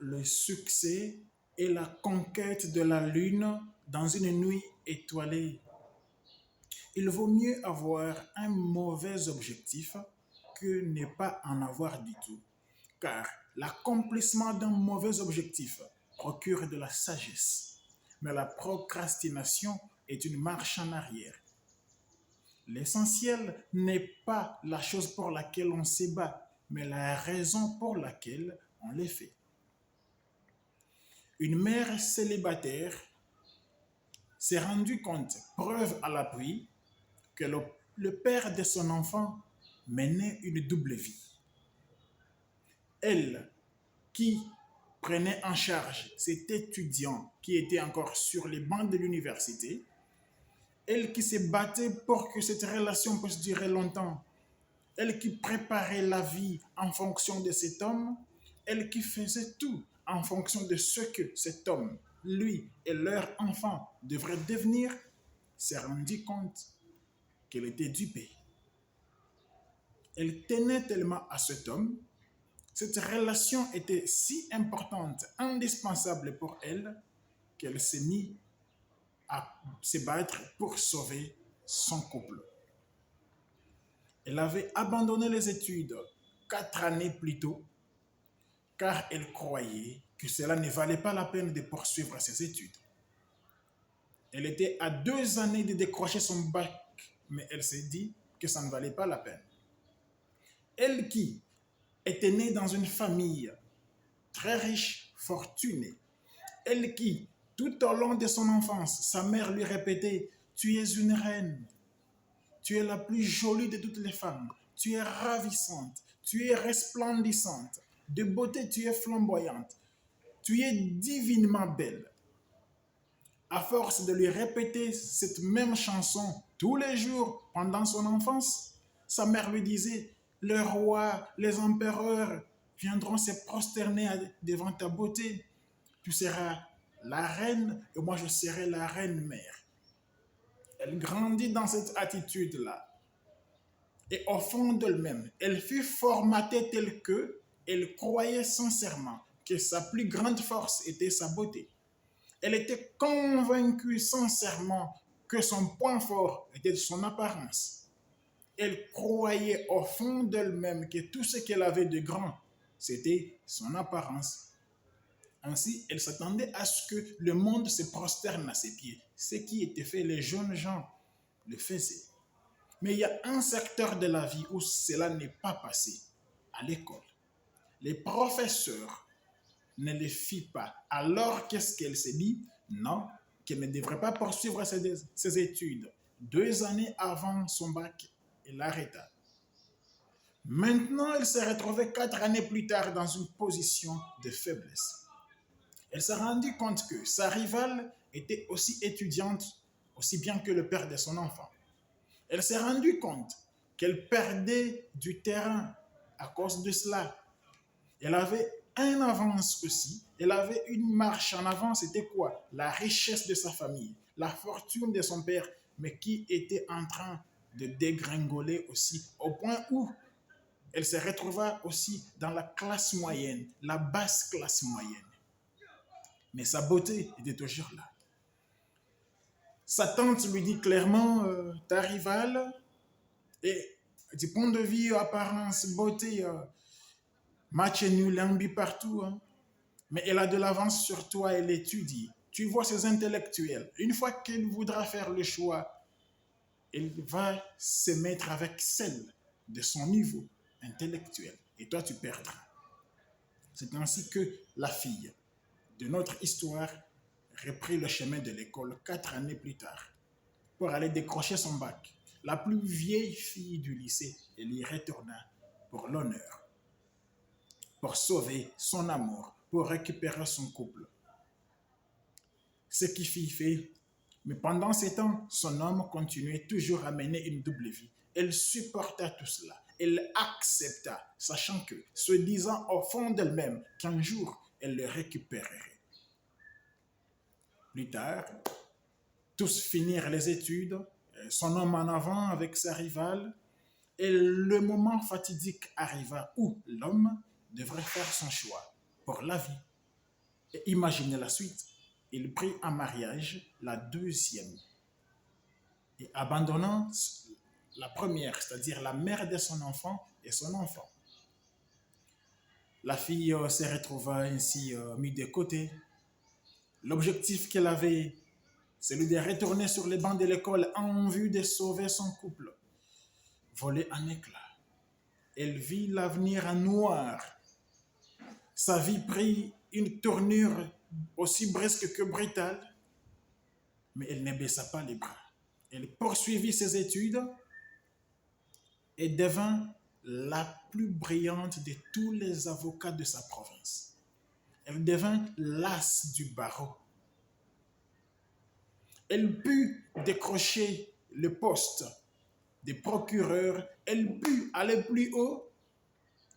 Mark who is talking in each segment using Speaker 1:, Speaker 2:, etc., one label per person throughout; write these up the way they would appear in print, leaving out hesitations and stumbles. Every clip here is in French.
Speaker 1: le succès et la conquête de la lune dans une nuit étoilée. Il vaut mieux avoir un mauvais objectif que ne pas en avoir du tout, car l'accomplissement d'un mauvais objectif procure de la sagesse, mais la procrastination est une marche en arrière. L'essentiel n'est pas la chose pour laquelle on se bat, mais la raison pour laquelle on les fait. Une mère célibataire s'est rendue compte, preuve à l'appui, que le père de son enfant menait une double vie. Elle, qui prenait en charge cet étudiant qui était encore sur les bancs de l'université, elle qui se battait pour que cette relation puisse durer longtemps, elle qui préparait la vie en fonction de cet homme, elle qui faisait tout en fonction de ce que cet homme, lui et leur enfant devraient devenir, s'est rendue compte qu'elle était dupée. Elle tenait tellement à cet homme, cette relation était si importante, indispensable pour elle, qu'elle s'est mise à se battre pour sauver son couple. Elle avait abandonné les études 4 années plus tôt, car elle croyait que cela ne valait pas la peine de poursuivre ses études. Elle était à 2 années de décrocher son bac, mais elle s'est dit que ça ne valait pas la peine. Elle qui était née dans une famille très riche, fortunée, elle qui, tout au long de son enfance, sa mère lui répétait: tu es une reine, tu es la plus jolie de toutes les femmes, tu es ravissante, tu es resplendissante, de beauté tu es flamboyante, tu es divinement belle. À force de lui répéter cette même chanson tous les jours pendant son enfance, sa mère lui disait: les rois, les empereurs viendront se prosterner devant ta beauté. Tu seras la reine et moi je serai la reine mère. Elle grandit dans cette attitude-là. Et au fond d'elle-même, elle fut formatée telle que elle croyait sincèrement que sa plus grande force était sa beauté. Elle était convaincue sincèrement que son point fort était son apparence. Elle croyait au fond d'elle-même que tout ce qu'elle avait de grand, c'était son apparence. Ainsi, elle s'attendait à ce que le monde se prosterne à ses pieds. Ce qui était fait, les jeunes gens le faisaient. Mais il y a un secteur de la vie où cela n'est pas passé, à l'école. Les professeurs ne le fit pas. Alors, qu'est-ce qu'elle s'est dit? Non, qu'elle ne devrait pas poursuivre ses études. 2 années avant son bac, elle arrêta. Maintenant, elle s'est retrouvée 4 années plus tard dans une position de faiblesse. Elle s'est rendue compte que sa rivale était aussi étudiante, aussi bien que le père de son enfant. Elle s'est rendue compte qu'elle perdait du terrain à cause de cela. Elle avait un avance aussi. Elle avait une marche en avant. C'était quoi? La richesse de sa famille, la fortune de son père, mais qui était en train de dégringoler aussi, au point où elle se retrouva aussi dans la classe moyenne, la basse classe moyenne. Mais sa beauté était toujours là. Sa tante lui dit clairement: ta rivale, et du point de vue apparence, beauté, match nul, lambi partout, hein. Mais elle a de l'avance sur toi, elle étudie. Tu vois ces intellectuels. Une fois qu'elle voudra faire le choix, elle va se mettre avec celle de son niveau intellectuel. Et toi, tu perdras. C'est ainsi que la fille de notre histoire reprit le chemin de l'école 4 années plus tard pour aller décrocher son bac. La plus vieille fille du lycée, elle y retourna pour l'honneur, pour sauver son amour, pour récupérer son couple. Ce qui fut fait, mais pendant ce temps, son homme continuait toujours à mener une double vie. Elle supporta tout cela. Elle accepta, sachant que, se disant au fond d'elle-même qu'un jour, elle le récupérerait. Plus tard, tous finirent les études, son homme en avant avec sa rivale, et le moment fatidique arriva où l'homme devrait faire son choix pour la vie Et imaginez la suite. Il prit en mariage la deuxième et abandonnant la première, c'est-à-dire la mère de son enfant et son enfant. La fille se retrouva ainsi mise de côté. L'objectif qu'elle avait, celui de retourner sur les bancs de l'école en vue de sauver son couple, volé en éclats. Elle vit l'avenir en noir. Sa vie prit une tournure aussi brusque que brutale, mais elle ne baissa pas les bras. Elle poursuivit ses études et devint la plus brillante de tous les avocats de sa province. Elle devint l'as du barreau. Elle put décrocher le poste de procureur, elle put aller plus haut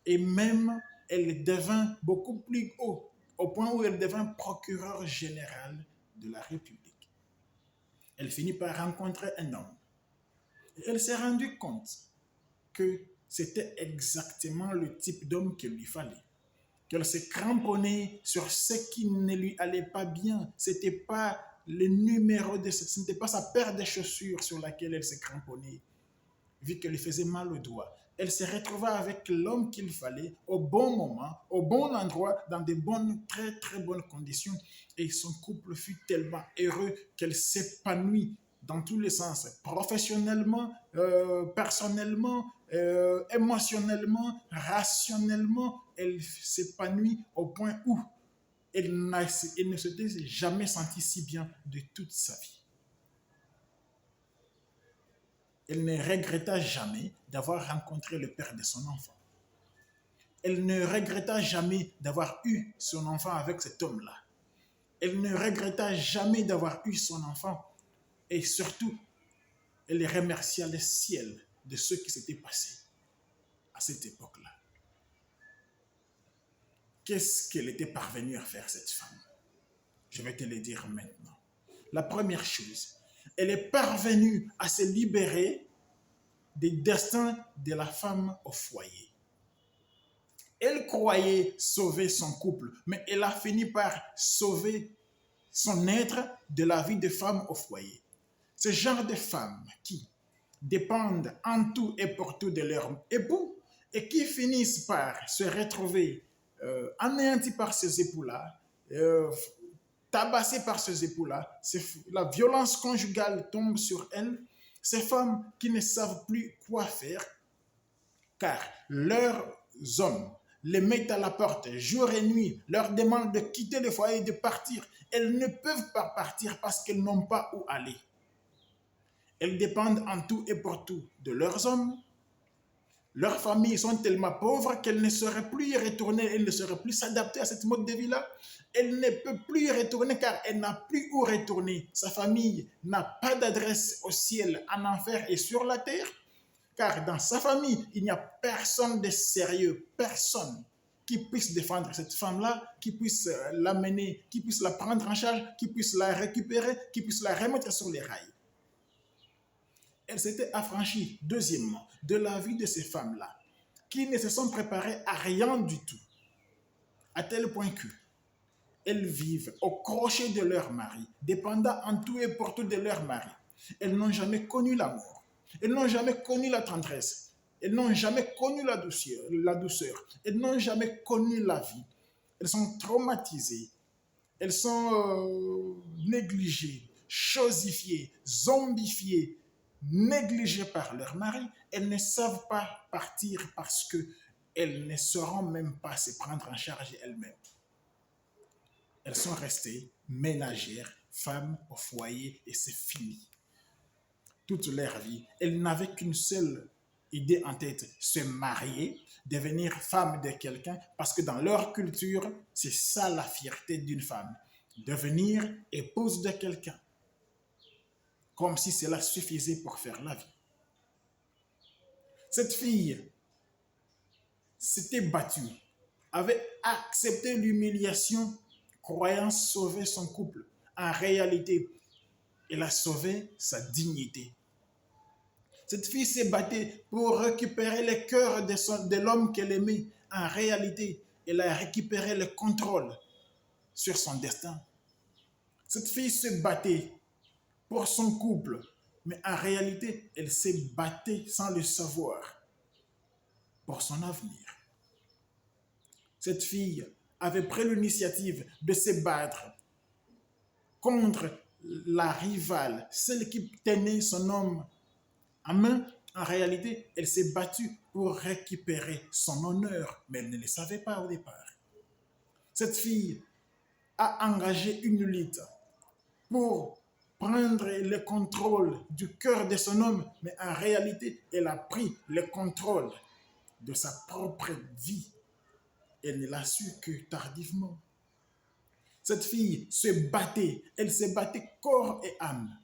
Speaker 1: et même elle devint beaucoup plus haut, au point où elle devint procureur général de la République. Elle finit par rencontrer un homme. Et elle s'est rendue compte que c'était exactement le type d'homme qu'il lui fallait. Qu'elle s'est cramponnée sur ce qui ne lui allait pas bien. Ce n'était pas le numéro ce n'était pas sa paire de chaussures sur laquelle elle s'est cramponnée, vu qu'elle lui faisait mal au doigt. Elle se retrouva avec l'homme qu'il fallait au bon moment, au bon endroit, dans de bonnes, très très bonnes conditions. Et son couple fut tellement heureux qu'elle s'épanouit dans tous les sens, professionnellement, personnellement, émotionnellement, rationnellement. Elle s'épanouit au point où elle ne s'était jamais sentie si bien de toute sa vie. Elle ne regretta jamais d'avoir rencontré le père de son enfant. Elle ne regretta jamais d'avoir eu son enfant avec cet homme-là. Elle ne regretta jamais d'avoir eu son enfant. Et surtout, elle remercia le ciel de ce qui s'était passé à cette époque-là. Qu'est-ce qu'elle était parvenue à faire, cette femme? Je vais te le dire maintenant. La première chose, elle est parvenue à se libérer des destins de la femme au foyer. Elle croyait sauver son couple, mais elle a fini par sauver son être de la vie de femme au foyer. Ce genre de femmes qui dépendent en tout et pour tout de leur époux et qui finissent par se retrouver anéanties par ces époux-là, tabassées par ces époux-là, la violence conjugale tombe sur elles. Ces femmes qui ne savent plus quoi faire, car leurs hommes les mettent à la porte jour et nuit, leur demandent de quitter le foyer et de partir. Elles ne peuvent pas partir parce qu'elles n'ont pas où aller. Elles dépendent en tout et pour tout de leurs hommes. Leurs familles sont tellement pauvres qu'elles ne sauraient plus y retourner, elles ne sauraient plus s'adapter à cette mode de vie-là. Elle ne peut plus y retourner car elle n'a plus où retourner. Sa famille n'a pas d'adresse au ciel, en enfer et sur la terre. Car dans sa famille, il n'y a personne de sérieux, personne qui puisse défendre cette femme-là, qui puisse l'amener, qui puisse la prendre en charge, qui puisse la récupérer, qui puisse la remettre sur les rails. Elle s'était affranchie, deuxièmement, de la vie de ces femmes-là, qui ne se sont préparées à rien du tout, à tel point qu'elles vivent au crochet de leur mari, dépendant en tout et pour tout de leur mari. Elles n'ont jamais connu l'amour, elles n'ont jamais connu la tendresse, elles n'ont jamais connu la douceur, elles n'ont jamais connu la vie. Elles sont traumatisées, elles sont négligées, chosifiées, zombifiées, négligées par leur mari. Elles ne savent pas partir parce qu'elles ne sauront même pas se prendre en charge elles-mêmes. Elles sont restées ménagères, femmes au foyer et c'est fini. Toute leur vie, elles n'avaient qu'une seule idée en tête, se marier, devenir femme de quelqu'un, parce que dans leur culture, c'est ça la fierté d'une femme, devenir épouse de quelqu'un, comme si cela suffisait pour faire la vie. Cette fille s'était battue, avait accepté l'humiliation, croyant sauver son couple. En réalité, elle a sauvé sa dignité. Cette fille s'est battue pour récupérer le cœur de l'homme qu'elle aimait. En réalité, elle a récupéré le contrôle. sur son destin. Cette fille se battait pour son couple, mais en réalité, elle s'est battue sans le savoir pour son avenir. Cette fille avait pris l'initiative de se battre contre la rivale, celle qui tenait son homme en main. En réalité, elle s'est battue pour récupérer son honneur, mais elle ne le savait pas au départ. Cette fille a engagé une lutte pour prendre le contrôle du cœur de son homme, mais en réalité, elle a pris le contrôle de sa propre vie. Elle ne l'a su que tardivement. Cette fille se battait, elle se battait corps et âme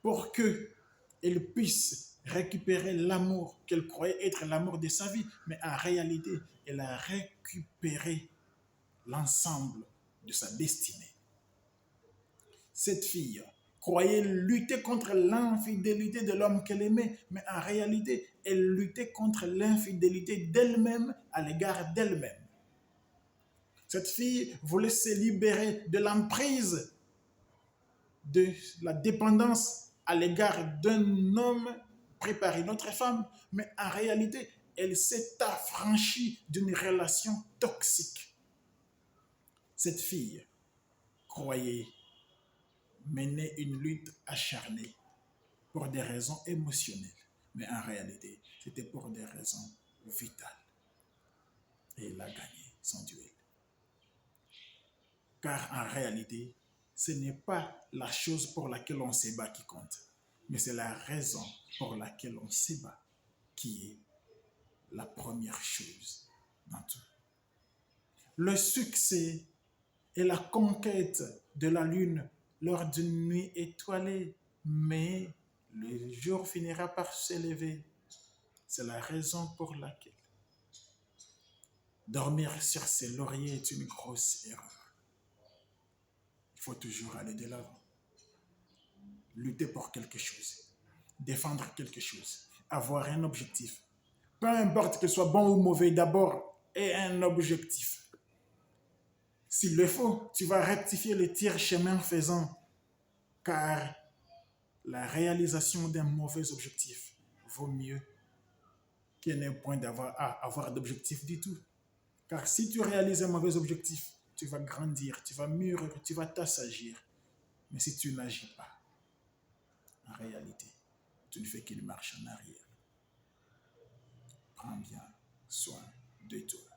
Speaker 1: pour qu'elle puisse récupérer l'amour qu'elle croyait être l'amour de sa vie, mais en réalité, elle a récupéré l'ensemble de sa destinée. Cette fille croyait lutter contre l'infidélité de l'homme qu'elle aimait, mais en réalité, elle luttait contre l'infidélité d'elle-même à l'égard d'elle-même. Cette fille voulait se libérer de l'emprise de la dépendance à l'égard d'un homme pris par une autre femme, mais en réalité, elle s'est affranchie d'une relation toxique. Cette fille croyait mener une lutte acharnée pour des raisons émotionnelles, mais en réalité, c'était pour des raisons vitales. Et elle a gagné son duel. Car en réalité, ce n'est pas la chose pour laquelle on se bat qui compte, mais c'est la raison pour laquelle on se bat qui est la première chose dans tout. Le succès et la conquête de la lune lors d'une nuit étoilée, mais le jour finira par s'élever. C'est la raison pour laquelle dormir sur ses lauriers est une grosse erreur. Il faut toujours aller de l'avant. Lutter pour quelque chose. Défendre quelque chose. Avoir un objectif. Peu importe que ce soit bon ou mauvais, d'abord, aie un objectif. S'il le faut, tu vas rectifier le tir chemin faisant. Car la réalisation d'un mauvais objectif vaut mieux qu'il n'y ait point avoir d'objectif du tout. Car si tu réalises un mauvais objectif, tu vas grandir, tu vas mûrir, tu vas t'assagir. Mais si tu n'agis pas, en réalité, tu ne fais qu'une marche en arrière. Prends bien soin de toi.